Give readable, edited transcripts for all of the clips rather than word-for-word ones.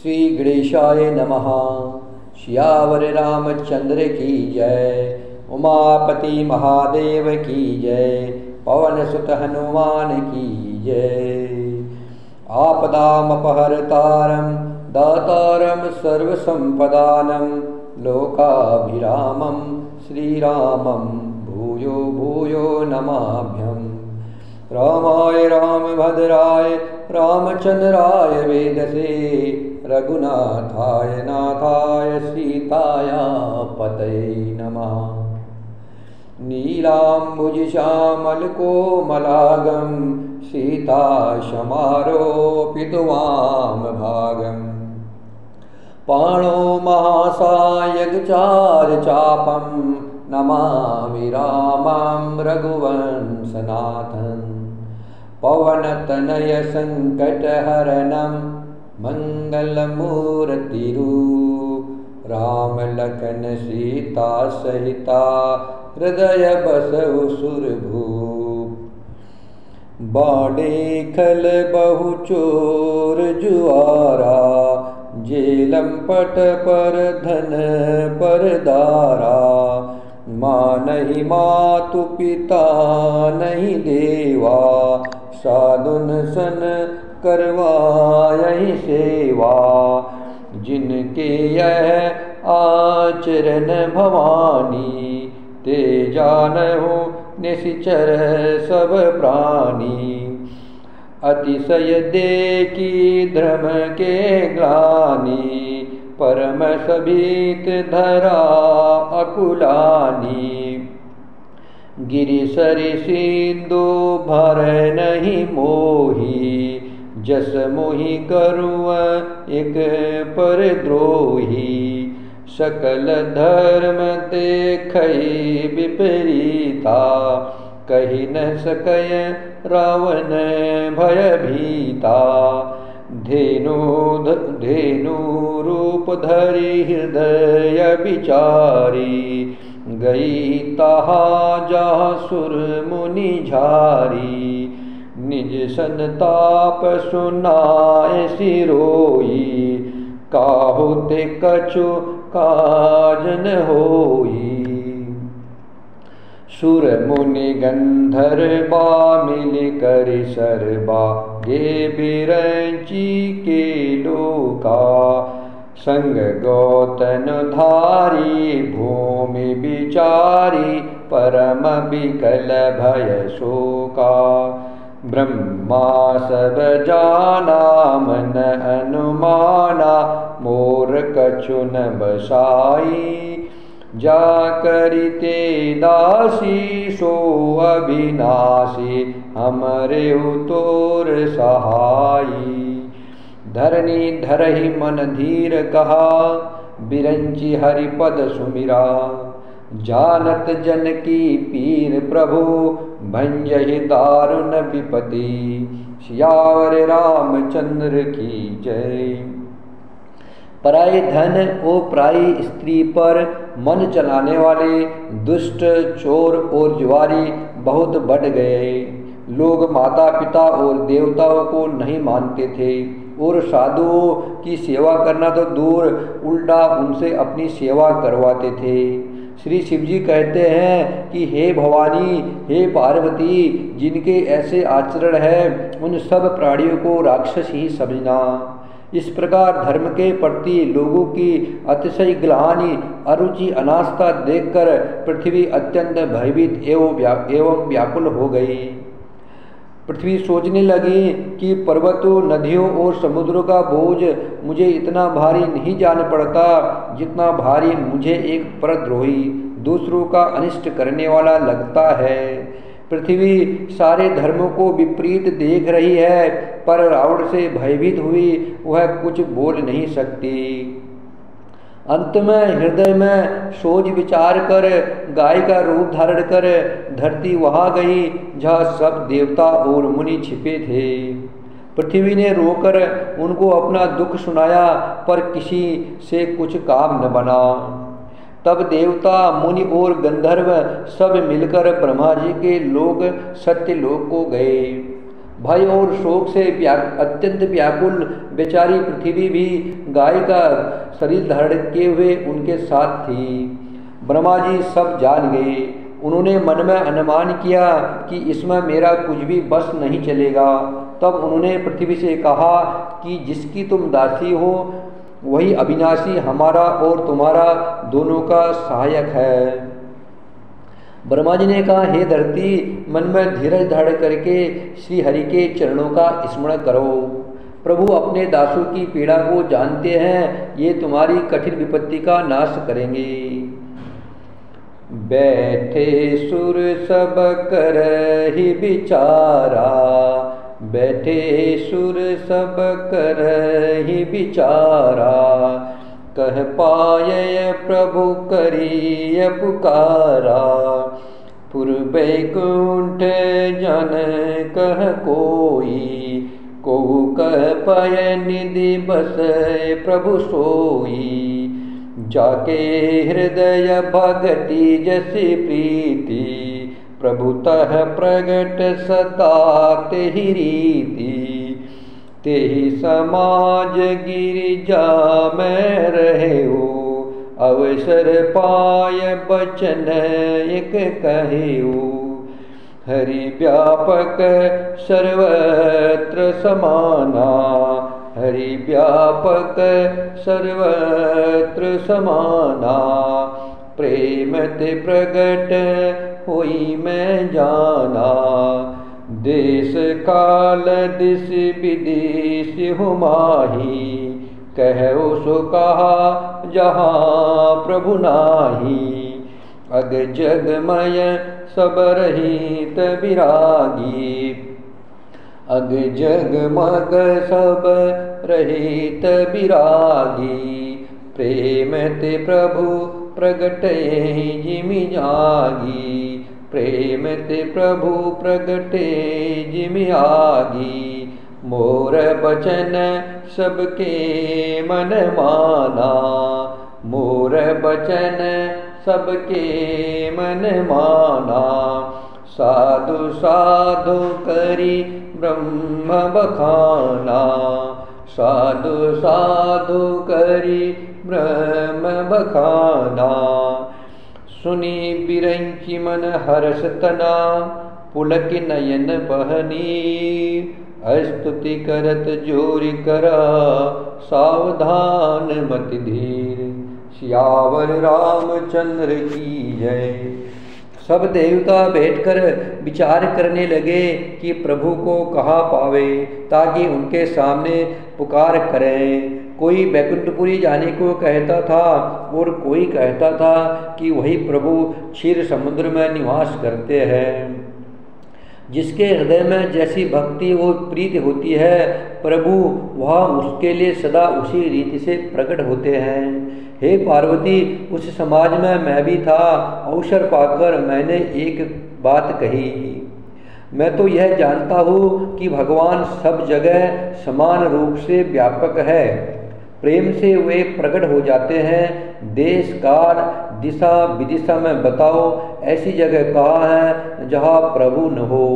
श्री गणेशाय नमः। श्यावर रामचंद्र की जय। उमापति महादेव की जय। पवन सुत हनुमान की जय। आपदामपहर्तारं दातारं सर्वसंपदानं लोकाभिरामं श्रीरामं भूयो भूयो नमाम्यहम्। रामाय रामभद्राय रामचंद्राय वेदसे रघुनाथाय नाथाय सीताया पतये नमः। नीलाम्बुजश्यामल कोमलांगं सीताशमारोपितवाम पाणो महासायकचारचापं नमामि रामं रघुवंशनाथं। पवनतनय संकटहरणं मंगलमूर्तिरूप राम लखन सीता सहिता हृदय बसहु सुरभूप। बाड़े खल बहु चोर जुआरा जेलम पट पर धन पर दारा। माँ नहीं मातु पिता नहीं देवा साधुन सन करवायहि सेवा। जिनके यह आचरण भवानी ते जानहु निश्चर सब प्राणी। अतिशय देखी धर्म के ग्लानि परम सभीत धरा अकुलानी। गिरिसरि सिंधु भर नहीं मोही जस मोहि करुव एक पर द्रोही। सकल धर्म देखई विपरीता कही न सकय रावण भयभीता। धेनु रूप धरि हृदय विचारी गई तहा जहाँ सुर मुनि झारी। निज संताप सुनाए सिरोई काहु ते कछु काज न होई। सुर मुनि गंधर्वा मिल कर सरबा गे बिरंची के लोका। संग गौतन धारी भूमि विचारी परम विकल भय शोका। ब्रह्मा सब जाना मन अनुमाना मोर कछु न बसाई। जा करिते दासी सो अविनाशी हमरे तोर सहाई। धरनी धरहि मन धीर कहा बिरंची हरिपद सुमिरा। जानत जन की पीर प्रभु भंजहि दारुण विपति। सियावर रामचंद्र की जय। पराई धन और पराई स्त्री पर मन चलाने वाले दुष्ट चोर और जुआरी बहुत बढ़ गए। लोग माता पिता और देवताओं को नहीं मानते थे और साधुओं की सेवा करना तो दूर उल्टा उनसे अपनी सेवा करवाते थे। श्री शिवजी कहते हैं कि हे भवानी हे पार्वती जिनके ऐसे आचरण है उन सब प्राणियों को राक्षस ही समझना। इस प्रकार धर्म के प्रति लोगों की अतिशय ग्लानि अरुचि अनास्था देखकर पृथ्वी अत्यंत भयभीत एवं व्याकुल हो गई। पृथ्वी सोचने लगी कि पर्वतों नदियों और समुद्रों का बोझ मुझे इतना भारी नहीं जान पड़ता जितना भारी मुझे एक परद्रोही दूसरों का अनिष्ट करने वाला लगता है। पृथ्वी सारे धर्मों को विपरीत देख रही है पर रावण से भयभीत हुई वह कुछ बोल नहीं सकती। अंत में हृदय में सोच विचार कर गाय का रूप धारण कर धरती वहाँ गई जहाँ सब देवता और मुनि छिपे थे। पृथ्वी ने रोकर उनको अपना दुख सुनाया पर किसी से कुछ काम न बना। तब देवता मुनि और गंधर्व सब मिलकर ब्रह्मा जी के लोक सत्यलोक को गए। भय और शोक से अत्यंत व्याकुल बेचारी पृथ्वी भी गाय का शरीर धारण किए हुए उनके साथ थी। ब्रह्मा जी सब जान गए। उन्होंने मन में अनुमान किया कि इसमें मेरा कुछ भी बस नहीं चलेगा। तब उन्होंने पृथ्वी से कहा कि जिसकी तुम दासी हो वही अविनाशी हमारा और तुम्हारा दोनों का सहायक है। ब्रह्मा जी ने कहा, हे धरती, मन में धीरज धारण करके श्री हरि के चरणों का स्मरण करो। प्रभु अपने दासों की पीड़ा को जानते हैं, ये तुम्हारी कठिन विपत्ति का नाश करेंगे। बैठे सुर सब करहि विचारा, बैठे सुर सब करहि विचारा, कह पाए प्रभु करिय पुकारा। पुर बैकुंठ जन कह कोई, को कह पाए निधि बस प्रभु सोई। जाके हृदय भगति जैसी प्रीति, प्रभुतः प्रगट सदा तेहि रीति। तेहि समाज गिरिजा में रहेऊ, अवसर पाय बचन एक कहेऊ। हरि व्यापक सर्वत्र समाना, हरि व्यापक सर्वत्र समाना। प्रेम ते प्रगट होई मैं जाना, देश काल दिश विदेश हुमाही। कहो सो कहा जहाँ प्रभु नाही, अग जगमय सब रहित विरागी। अग जगमग सब रहित विरागी। प्रेम ते प्रभु प्रगटे जिमि जागी, प्रेम ते प्रभु प्रगटे जिमि आगी। मोर बचन सबके मन माना, मोर बचन सबके मन माना। साधु साधु करी ब्रह्म बखाना, साधु साधु करी ब्रह्म बखाना। सुनी बिरंची मन हर्ष तना, पुलक नयन बहनी। स्तुति करत जोरि करा, सावधान मति धीर। सियावर रामचंद्र की जय। सब देवता बैठकर विचार करने लगे कि प्रभु को कहाँ पावे, ताकि उनके सामने पुकार करें। कोई बैकुंठपुरी जाने को कहता था और कोई कहता था कि वही प्रभु क्षीर समुद्र में निवास करते हैं। जिसके हृदय में जैसी भक्ति और प्रीति होती है, प्रभु वह उसके लिए सदा उसी रीति से प्रकट होते हैं। हे पार्वती, उस समाज में मैं भी था। अवसर पाकर मैंने एक बात कही। मैं तो यह जानता हूँ कि भगवान सब जगह समान रूप से व्यापक है। प्रेम से वे प्रकट हो जाते हैं। देश काल दिशा विदिशा में बताओ ऐसी जगह कहाँ है जहाँ प्रभु न हो।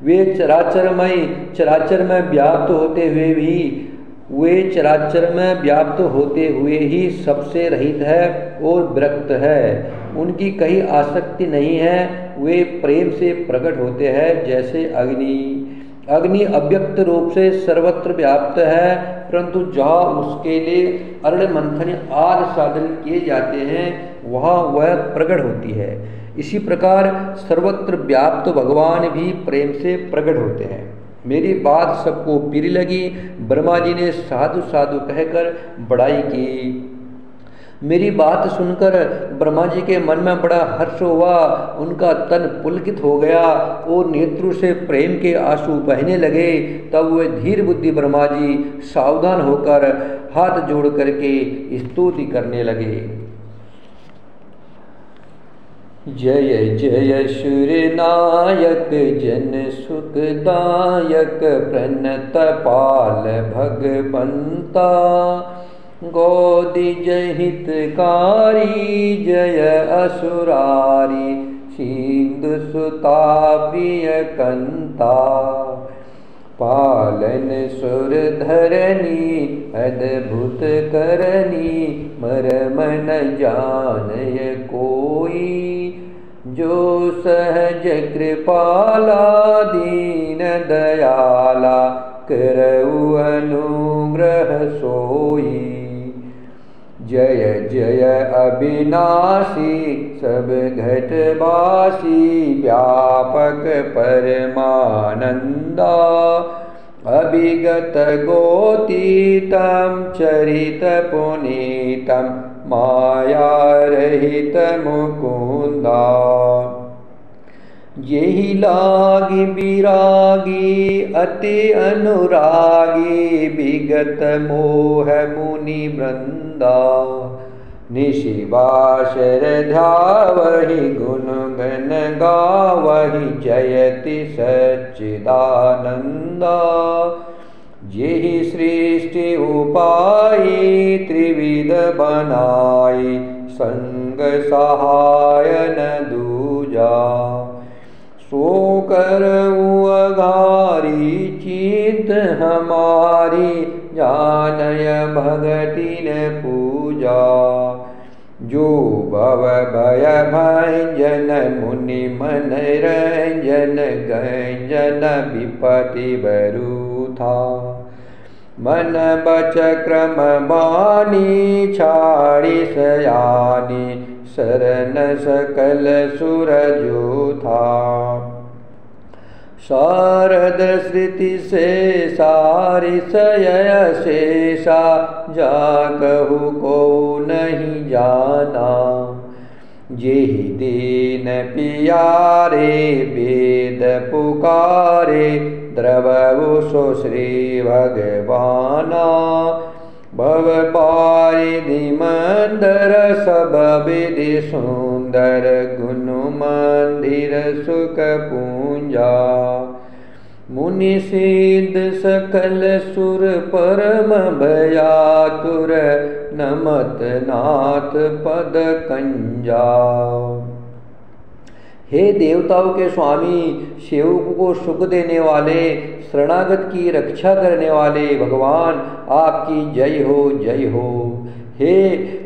वे चराचर में व्याप्त होते हुए भी, वे चराचर में व्याप्त होते हुए ही सबसे रहित है और विरक्त है। उनकी कहीं आसक्ति नहीं है। वे प्रेम से प्रकट होते हैं जैसे अग्नि। अग्नि अव्यक्त रूप से सर्वत्र व्याप्त है, परंतु जहाँ उसके लिए अरण मंथन आदि साधन किए जाते हैं वहाँ वह प्रकट होती है। इसी प्रकार सर्वत्र व्याप्त भगवान भी प्रेम से प्रकट होते हैं। मेरी बात सबको प्रिय लगी। ब्रह्मा जी ने साधु साधु कहकर बड़ाई की। मेरी बात सुनकर ब्रह्मा जी के मन में बड़ा हर्ष हुआ। उनका तन पुलकित हो गया और नेत्रों से प्रेम के आंसू बहने लगे। तब वे धीर बुद्धि ब्रह्मा जी सावधान होकर हाथ जोड़ करके स्तुति करने लगे। जय जय सूर्य नायक जन सुखदायक प्रणत पाल भगवंता। गोदी जय हितकारी जय असुरारी सिंधु सुता प्रिय कंता। पालन सुर धरनी अद्भुत करनी मरम न जानय कोई। जो सहज कृपाला दीन दयाला करऊ अनुग्रह सोई। जय जय अविनाशी सब घटवासी व्यापक परमानंदा। अभिगत गोतीतम चरित पुनीतम माया रहित मुकुंदा। जेहि लागी विरागी अति अनुरागी विगत मोह मुनि वृंदा। निशिवाशर ध्यावहि गुण गण गावहि जयति सच्चिदानंदा। जेहि सृष्टि उपाई त्रिविध बनाई संग सहाय न दूजा। सो करऊ अघारी चित हमारी जानय भगति न पूजा। जो भव भय भंजन मुनि मन रंजन गंजन विपति बरु था। मन बच क्रम बानी छाड़ी सयानी शरण सकल सुर जो था। शारद श्रुति से सारी सय शेषा जाकहु को नहीं जाना। जेहि दीन पियारे वेद पुकारे द्रवहु सो श्री भगवाना। भव पारिधि मंदर सब विधि सुंदर गुण मंदिर सुख पूंजा। मुनि सिद्ध सकल सुर परम भयातुर नमत नाथ पद कंजा। हे देवताओं के स्वामी, सेवकों को सुख देने वाले, शरणागत की रक्षा करने वाले भगवान, आपकी जय हो जय हो। हे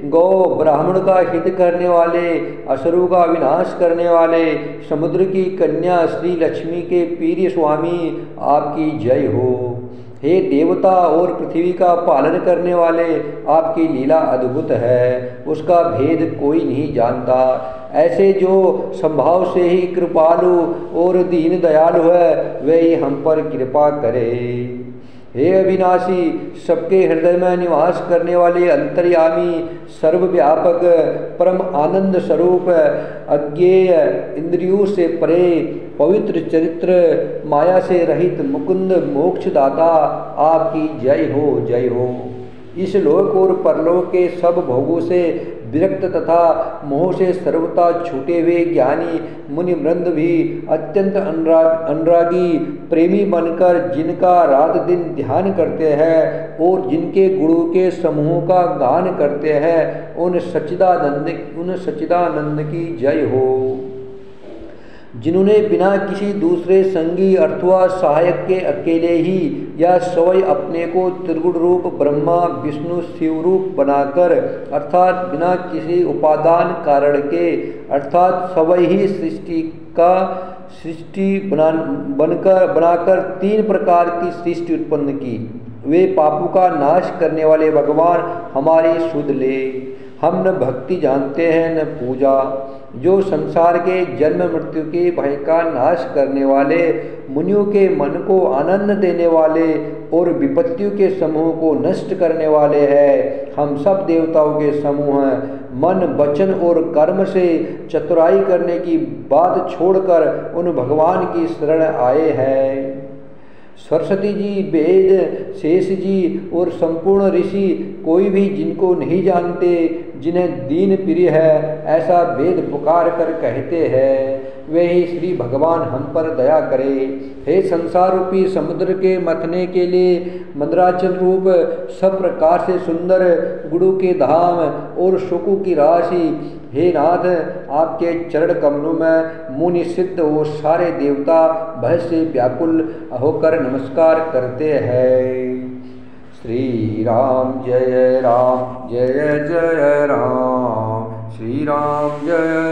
गौ ब्राह्मण का हित करने वाले, असुरों का विनाश करने वाले, समुद्र की कन्या श्री लक्ष्मी के प्रिय स्वामी, आपकी जय हो। हे देवता और पृथ्वी का पालन करने वाले, आपकी लीला अद्भुत है, उसका भेद कोई नहीं जानता। ऐसे जो स्वभाव से ही कृपालु और दीन दयालु है, वे ही हम पर कृपा करे। हे अविनाशी, सबके हृदय में निवास करने वाले अंतर्यामी, सर्वव्यापक, परम आनंद स्वरूप, अज्ञेय, इंद्रियों से परे, पवित्र चरित्र, माया से रहित मुकुंद मोक्षदाता, आपकी जय हो जय हो। इस लोक और परलोक के सब भोगों से विरक्त तथा मोह से सर्वथा छूटे हुए ज्ञानी मुनि वृंद भी अत्यंत अनुरागी प्रेमी बनकर जिनका रात दिन ध्यान करते हैं और जिनके गुणों के समूह का गान करते हैं, उन सच्चिदानंद की जय हो। जिन्होंने बिना किसी दूसरे संगी अथवा सहायक के अकेले ही या स्वयं अपने को त्रिगुण रूप ब्रह्मा विष्णु शिव रूप बनाकर, अर्थात बिना किसी उपादान कारण के, अर्थात स्वयं ही सृष्टि बनाकर तीन प्रकार की सृष्टि उत्पन्न की, वे पापों का नाश करने वाले भगवान हमारी सुध ले। हम न भक्ति जानते हैं न पूजा, जो संसार के जन्म मृत्यु के भय का नाश करने वाले, मुनियों के मन को आनंद देने वाले और विपत्तियों के समूह को नष्ट करने वाले हैं। हम सब देवताओं के समूह हैं। मन वचन और कर्म से चतुराई करने की बात छोड़कर उन भगवान की शरण आए हैं। सरस्वती जी, वेद, शेष जी और संपूर्ण ऋषि कोई भी जिनको नहीं जानते, जिन्हें दीन प्रिय है, ऐसा वेद पुकार कर कहते हैं। वे ही श्री भगवान हम पर दया करे। हे संसार रूपी समुद्र के मथने के लिए मंदराचल रूप सब प्रकार से सुंदर गुरु के धाम और सुखों की राशि, हे नाथ आपके चरण कमलों में मुनि सिद्ध और सारे देवता भय से व्याकुल होकर नमस्कार करते हैं। श्री राम जय जय राम, श्री राम जय